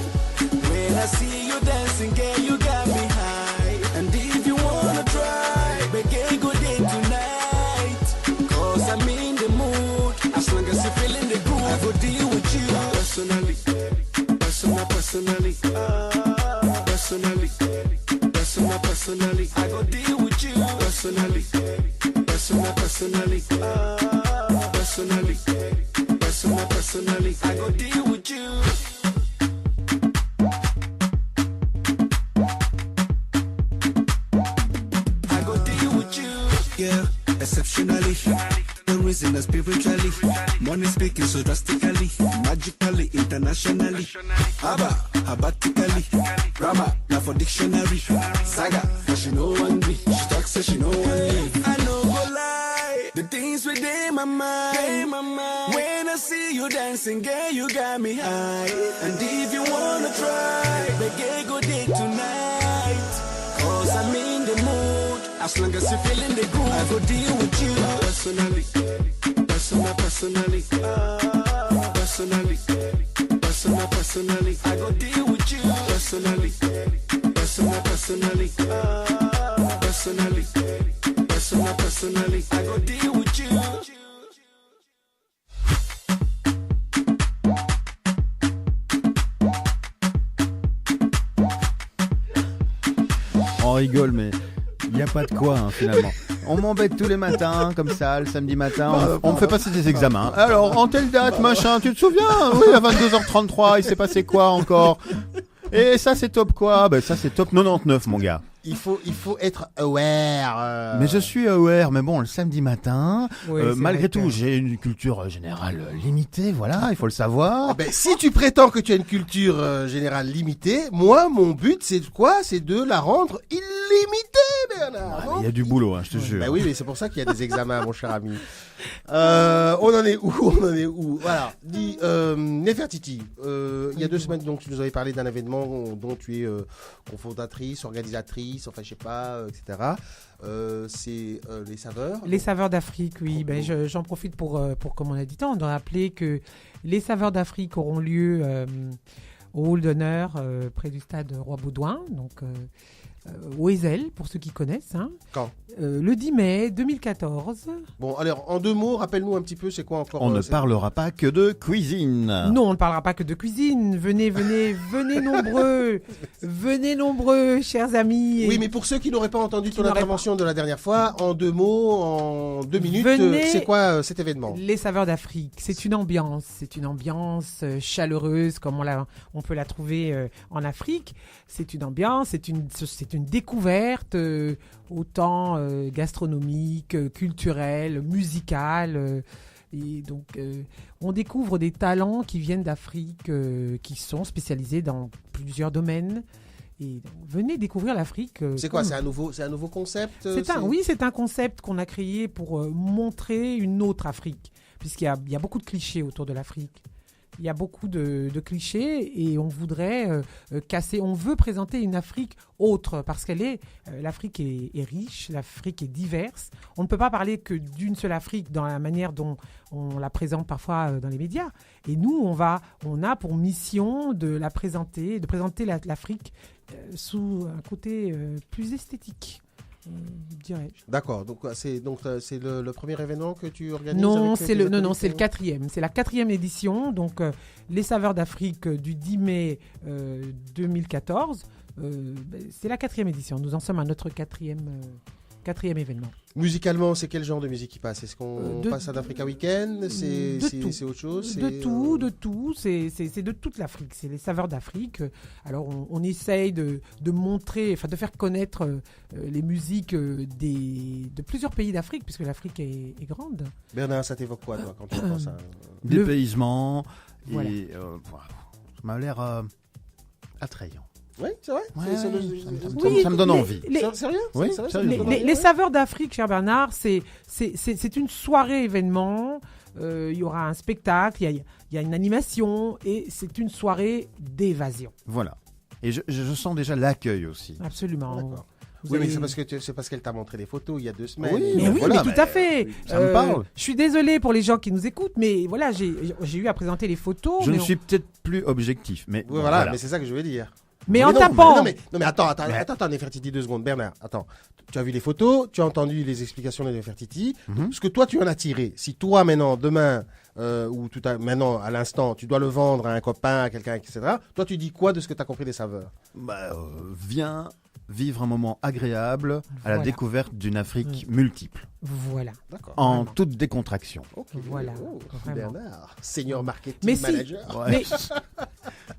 When I see you dancing, girl, you got me high. And if you wanna try, make go day tonight. Cause I'm in the mood, as long as you feeling the groove, I go deal with you. Personally, personally, I go deal with you. Personally, personally, I go deal with you. I go deal with you. Yeah, exceptionally. The reason is spiritually. Money speaking so drastically, magically, internationally. Abatically. Grammar, now for dictionary. Saga, cause she know one day. She talks so she know one day. I know go lie, the things within my mind. When I see you dancing, girl, you got me high. And if you wanna try, make go day tonight. Cause I'm in the mood, as long as you feeling the groove, I go deal with you. Personally, personally, I go deal with you. Personally, personally, I go deal with you. On rigole, mais il n'y a pas de quoi, hein, finalement. On m'embête tous les matins, comme ça, le samedi matin. On me fait passer des examens. Alors, en telle date, machin, tu te souviens? Oui, à 22h33, il s'est passé quoi encore? Et ça, c'est top quoi? Ben, ça, c'est top 99, mon gars. Il faut être aware. Mais je suis aware, mais bon, le samedi matin, Oui, malgré tout, j'ai une culture générale limitée, voilà, il faut le savoir. Ah ben, si tu prétends que tu as une culture générale limitée, moi, mon but, c'est quoi? C'est de la rendre illimitée, Bernard. Il y a du boulot, hein, je te jure. Ben oui, mais c'est pour ça qu'il y a des examens, mon cher ami. On en est où? Voilà. Dis, Nefertiti, il y a 2 semaines, donc, tu nous avais parlé d'un événement dont tu es cofondatrice, organisatrice, enfin, je sais pas, etc. C'est les saveurs. Les saveurs d'Afrique, oui. Ben, j'en profite pour comme on a dit tant, de rappeler que les saveurs d'Afrique auront lieu au hall d'honneur près du stade Roi-Baudouin, donc au Ezel, pour ceux qui connaissent. Hein. Quand le 10 mai 2014. Bon, alors, en 2 mots, rappelle-nous un petit peu, c'est quoi encore On ne parlera pas que de cuisine. Non, on ne parlera pas que de cuisine. Venez nombreux. Venez nombreux, chers amis. Oui, mais pour ceux qui n'auraient pas entendu ton intervention de la dernière fois, en 2 mots, en 2 minutes, c'est quoi cet événement? Les saveurs d'Afrique, c'est une ambiance chaleureuse comme on peut la trouver en Afrique. C'est une ambiance, c'est une découverte autant gastronomique, culturelle, musicale. Et donc, on découvre des talents qui viennent d'Afrique, qui sont spécialisés dans plusieurs domaines. Et donc, venez découvrir l'Afrique. C'est quoi? C'est un nouveau concept? C'est un concept qu'on a créé pour montrer une autre Afrique, puisqu'il y a beaucoup de clichés autour de l'Afrique. il y a beaucoup de clichés et on voudrait casser. On veut présenter une Afrique autre parce l'Afrique est riche, l'Afrique est diverse. On ne peut pas parler que d'une seule Afrique dans la manière dont on la présente parfois dans les médias. Et nous, on a pour mission de présenter l'Afrique sous un côté plus esthétique. Dirais-je. D'accord, donc c'est le premier événement que tu organises? Non, avec c'est tes le acolytes, 4e. C'est la 4e édition. Donc, les saveurs d'Afrique du 10 mai 2014. C'est la 4e édition. Nous en sommes à notre quatrième événement. Musicalement, c'est quel genre de musique qui passe? Est-ce qu'on passe à d'Africa Weekend? C'est autre chose? De tout. C'est de toute l'Afrique. C'est les saveurs d'Afrique. Alors, on essaye de montrer, de faire connaître les musiques de plusieurs pays d'Afrique, puisque l'Afrique est grande. Bernard, ça t'évoque quoi, toi, quand tu penses à... Dépaysement. Voilà. Et ça m'a l'air attrayant. Oui, c'est vrai. Ouais, C'est- ça me donne envie. Sérieux? Oui, C'est vrai, sérieux. ça me donne envie. Les saveurs d'Afrique, cher Bernard, c'est une soirée événement. Il y aura un spectacle, il y a une animation et c'est une soirée d'évasion. Voilà. Et je sens déjà l'accueil aussi. Absolument. D'accord. Vous Oui, mais avez- c'est parce qu'elle t'a montré des photos il y a 2 semaines. Oui, Mais oui, voilà, mais tout à fait. ça me parle. Je suis désolée pour les gens qui nous écoutent, mais voilà, j'ai eu à présenter les photos. Je mais ne suis peut-être plus objectif, mais Oui, voilà, mais c'est ça que je veux dire. Mais Mais en non, tapant. Non, mais attends, Nefertiti, 2 secondes. Bernard, attends. Tu as vu les photos, tu as entendu les explications de Nefertiti. Ce que toi, tu en as tiré. Si toi, maintenant, demain, maintenant, à l'instant, tu dois le vendre à un copain, à quelqu'un, etc., toi, tu dis quoi de ce que tu as compris des saveurs? Viens vivre un moment agréable à la Voilà. découverte d'une Afrique multiple, Voilà. D'accord. en Vraiment. toute décontraction. Ok. Voilà, Oh, vraiment. Bernard, senior marketing Mais si. manager. Ouais. Mais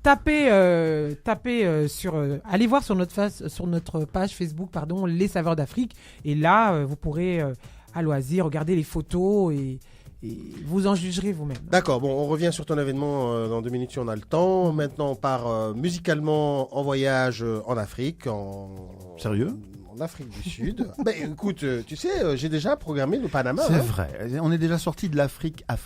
tapez allez voir sur notre page Facebook, les saveurs d'Afrique, et là vous pourrez à loisir regarder les photos et vous en jugerez vous-même. D'accord, bon, on revient sur ton événement dans 2 minutes si on a le temps. Maintenant, on part musicalement en voyage en Afrique. Sérieux? En Afrique du Sud. Ben écoute, tu sais, j'ai déjà programmé le Panama. C'est hein. vrai. On est déjà sorti de l'Afrique, Ah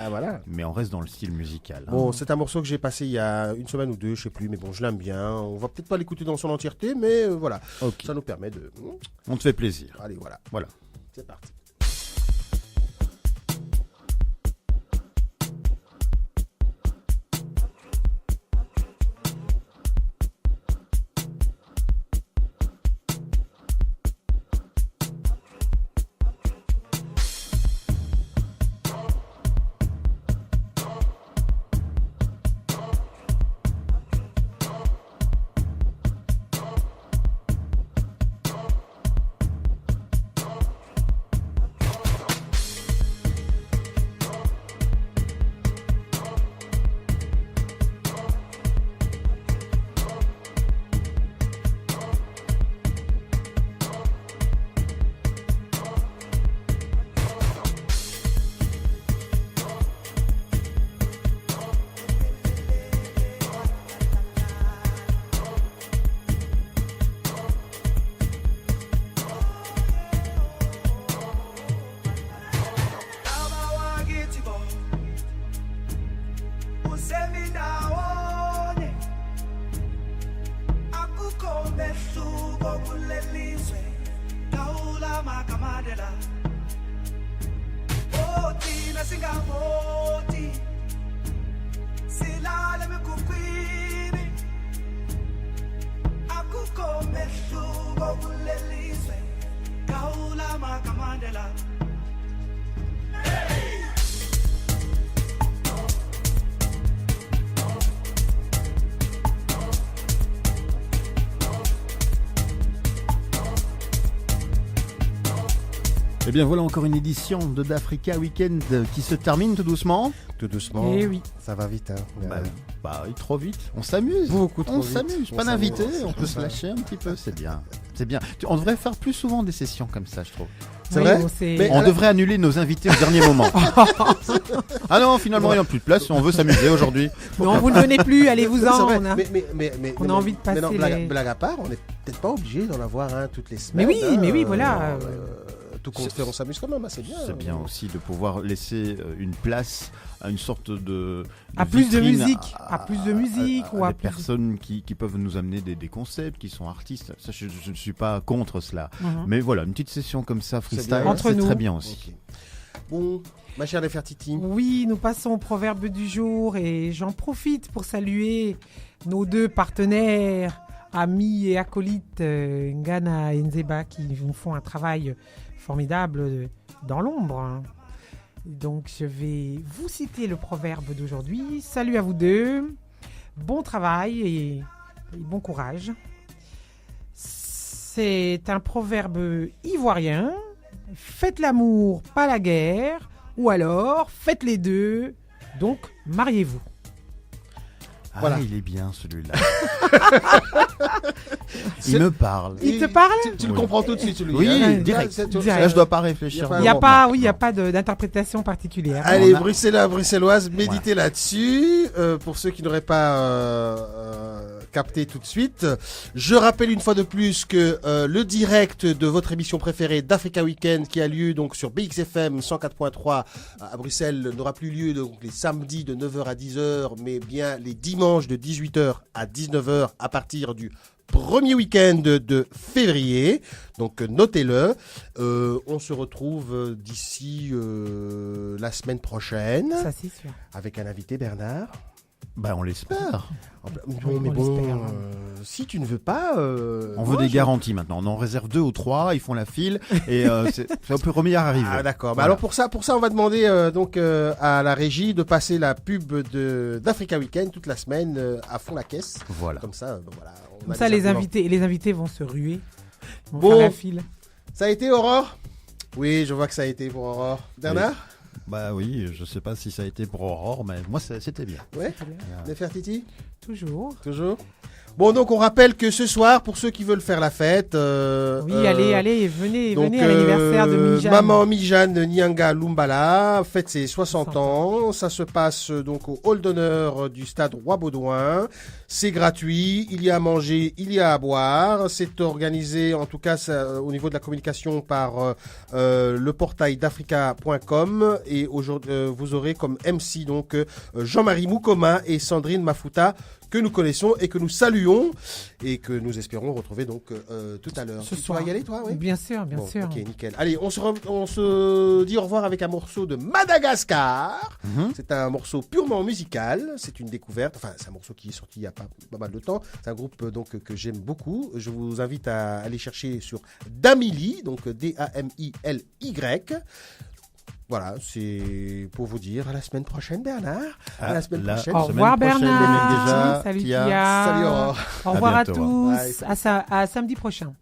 voilà. mais on reste dans le style musical. Bon, c'est un morceau que j'ai passé il y a 1 semaine ou 2, je sais plus, mais bon, je l'aime bien. On va peut-être pas l'écouter dans son entièreté, mais voilà, Ok. ça nous permet de... On te fait plaisir. Allez, voilà, Voilà. c'est parti. Eh bien voilà encore une édition de d'Africa Weekend qui se termine tout doucement. Tout doucement. Eh oui. Ça va vite, hein. Trop vite. On s'amuse. Beaucoup trop On vite. s'amuse. On Pas d'invité, s'amuse. on peut se lâcher un petit peu. C'est bien. C'est bien. On devrait faire plus souvent des sessions comme ça, je trouve. C'est Oui, vrai bon, c'est- Mais- On devrait annuler nos invités au dernier moment. Ah non, finalement, il n'y a plus de place. On veut s'amuser aujourd'hui. Non, vous ne venez plus, C'est allez-vous-en. vrai, on a- mais on a envie de passer non, les- blague à part, on n'est peut-être pas obligé d'en avoir un toutes les semaines. Mais oui, voilà. tout compte fait, on s'amuse quand même, c'est bien. C'est bien aussi de pouvoir laisser une place à une sorte de À plus de vitrine musique, à plus de musique ou à des plus- personnes qui peuvent nous amener des concepts, qui sont artistes. Ça, je ne suis pas contre cela. Mhm. Mais voilà, une petite session comme ça, freestyle, bien. Entre c'est nous. très bien aussi. Ok. Bon, ma chère Nefertiti. Oui, nous passons au proverbe du jour et j'en profite pour saluer nos deux partenaires, amis et acolytes, Ngana et Nzeba, qui nous font un travail formidable dans l'ombre. Hein. Donc je vais vous citer le proverbe d'aujourd'hui. Salut à vous deux, bon travail et bon courage. C'est un proverbe ivoirien. Faites l'amour, pas la guerre. Ou alors, faites les deux, donc mariez-vous. Ah, Voilà. il est bien celui-là. Il me parle. Il te parle Tu le Oui. comprends tout de suite, celui-là. Oui, Hein. direct. Ça, Direct. Là, je dois pas réfléchir. Y a pas- Il n'y a longtemps pas, maintenant. oui, il y a pas d'interprétation particulière. Allez, On a- Bruxellois, Bruxelloises, méditez là-dessus. Pour ceux qui n'auraient pas capté tout de suite, je rappelle une fois de plus que le direct de votre émission préférée d'Africa Weekend qui a lieu donc sur BXFM 104.3 à Bruxelles n'aura plus lieu donc les samedis de 9h à 10h, mais bien les dimanches de 18h à 19h à partir du premier week-end de février. Donc notez-le. On se retrouve d'ici la semaine prochaine Ça, c'est sûr. avec un invité, Bernard. Bah, on l'espère. Non, mais on bon, l'espère. si tu ne veux pas... On veut des garanties maintenant. On en réserve 2 ou 3, ils font la file et c'est au premier arrivé. Ah d'accord. Bah Voilà. alors pour ça on va demander à la régie de passer la pub d'Africa Weekend toute la semaine à fond la caisse. Voilà. Comme ça, voilà. on Comme a ça, des les arguments. invités vont se ruer. Ils vont Bon. faire la file. Ça a été Aurore? Oui, je vois que ça a été pour Aurore. Bernard? Bah oui, je sais pas si ça a été pour Aurore, mais moi c'était bien. Ouais. Nefertiti? Toujours. Toujours. Bon, donc on rappelle que ce soir, pour ceux qui veulent faire la fête... Oui, allez, venez donc, à l'anniversaire de Mijane. Maman Mijane Nyanga Lumbala fête ses 60 ans. Ça se passe donc au hall d'honneur du stade Roi-Baudouin. C'est gratuit, il y a à manger, il y a à boire. C'est organisé, en tout cas au niveau de la communication, par le portail d'africa.com. Et aujourd'hui, vous aurez comme MC donc Jean-Marie Moukoma et Sandrine Mafuta, que nous connaissons et que nous saluons et que nous espérons retrouver donc tout à l'heure. Ce Tu soir. vas y aller, toi? Oui. Bien sûr, bien Bon, sûr. Ok, nickel. Allez, on se dit au revoir avec un morceau de Madagascar. Mhm. C'est un morceau purement musical. C'est une découverte. Enfin, c'est un morceau qui est sorti il y a pas mal de temps. C'est un groupe donc que j'aime beaucoup. Je vous invite à aller chercher sur Damily, donc D-A-M-I-L-Y. Voilà, c'est pour vous dire à la semaine prochaine, Bernard. À la semaine prochaine. Au revoir, semaine prochaine, Bernard. les mecs, déjà. Salut, Tia. Tia. Salut, Aurore. Au revoir à bientôt. tous. Bye. À samedi prochain.